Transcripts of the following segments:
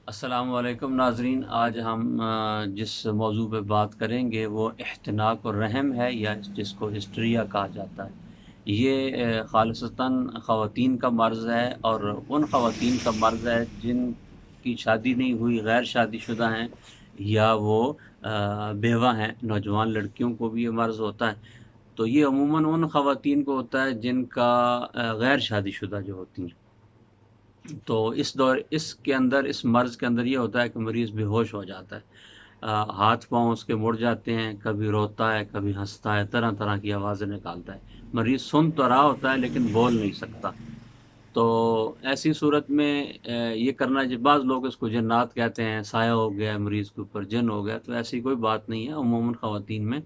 अस्सलामुअलैकुम नाज़रीन। आज हम जिस मौजू पे बात करेंगे वो इख्तिनाक और रहम है, या जिसको हिस्ट्रिया कहा जाता है। ये ख़ालिसतन ख़वातीन का मर्ज़ है, और उन ख़वातीन का मर्ज़ है जिनकी शादी नहीं हुई, गैर शादीशुदा हैं, या वो बेवा हैं। नौजवान लड़कियों को भी ये मर्ज़ होता है। तो ये अमूमन उन ख़वातीन को होता है जिनका गैर शादीशुदा जो होती हैं। तो इसके अंदर, इस मर्ज़ के अंदर ये होता है कि मरीज़ बेहोश हो जाता है। हाथ-पाँव उसके मुड़ जाते हैं, कभी रोता है, कभी हँसता है, तरह-तरह की आवाज़ें निकालता है। मरीज़ सुन तो रहा होता है लेकिन बोल नहीं सकता। तो ऐसी सूरत में ये करना, ज बाज़ लोग इसको जिन्नात कहते हैं, साया हो गया है मरीज़ के ऊपर, जिन हो गया, तो ऐसी कोई बात नहीं है। अमूमन ख़वातीन में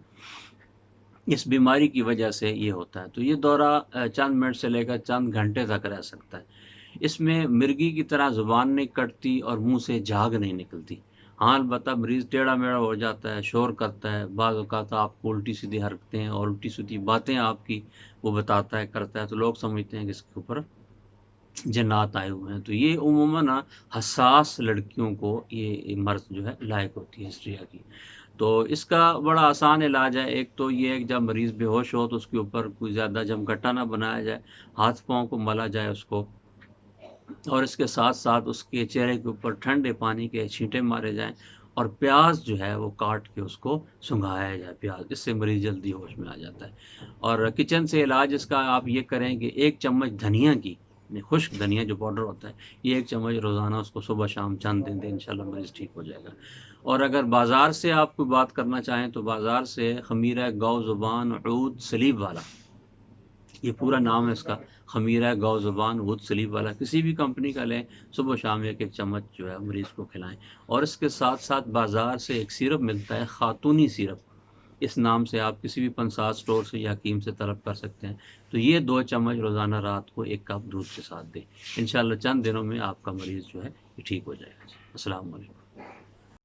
इस बीमारी की वजह से ये होता है। तो ये दौरा चंद मिनट से लेकर चंद घंटे तक रह सकता है। इसमें मिर्गी की तरह ज़ुबान नहीं कटती और मुँह से झाग नहीं निकलती। हाँ, अलबत्ता मरीज़ टेढ़ा-मेढ़ा हो जाता है, शोर करता है, बाज़ औक़ात आपको उल्टी-सीधी हरकतें और उल्टी-सीधी बातें आपकी वो बताता है, करता है, तो लोग समझते हैं कि इसके ऊपर जिन्नात आए हुए हैं। तो ये उमूमन हसास लड़कियों को ये मर्ज़ जो है लायक होती है हिस्ट्रिया की। तो इसका बड़ा आसान इलाज है। एक तो ये है कि जब मरीज़ बेहोश हो तो उसके ऊपर कोई ज़्यादा जमघटा ना बनाया जाए, हाथ-पाँव को मला जाए उसको, और इसके साथ-साथ उसके चेहरे के ऊपर ठंडे पानी के छींटे मारे जाएँ, और प्याज़ जो है वो काट के उसको सुंघाया जाए प्याज़, इससे मरीज़ जल्दी होश में आ जाता है। और किचन से इलाज इसका आप ये करें कि 1 चम्मच धनिया की, खुश्क धनिया जो पाउडर होता है, ये 1 चम्मच रोज़ाना उसको सुबह-शाम चंद दिन दें, इंशाल्लाह मरीज़ ठीक हो जाएगा। और अगर बाज़ार से आप कोई बात करना चाहें तो बाज़ार से ख़मीरा गौ ज़ुबान ऊद सलीब वाला, ये पूरा नाम है इसका, ख़मीरा गौ ज़ुबान ऊद सलीब वाला, किसी भी कंपनी का लें, सुबह-शाम 1-1 चम्मच जो है मरीज़ को खिलाएँ। और इसके साथ-साथ बाज़ार से एक सिरप मिलता है, ख़ातूनी सिरप, इस नाम से आप किसी भी पंसार स्टोर से या हकीम से तलब कर सकते हैं। तो ये 2 चम्मच रोज़ाना रात को 1 कप दूध के साथ दें। इंशाअल्लाह चंद दिनों में आपका मरीज़ जो है ये ठीक हो जाएगा। जी, अस्सलाम वालेकुम।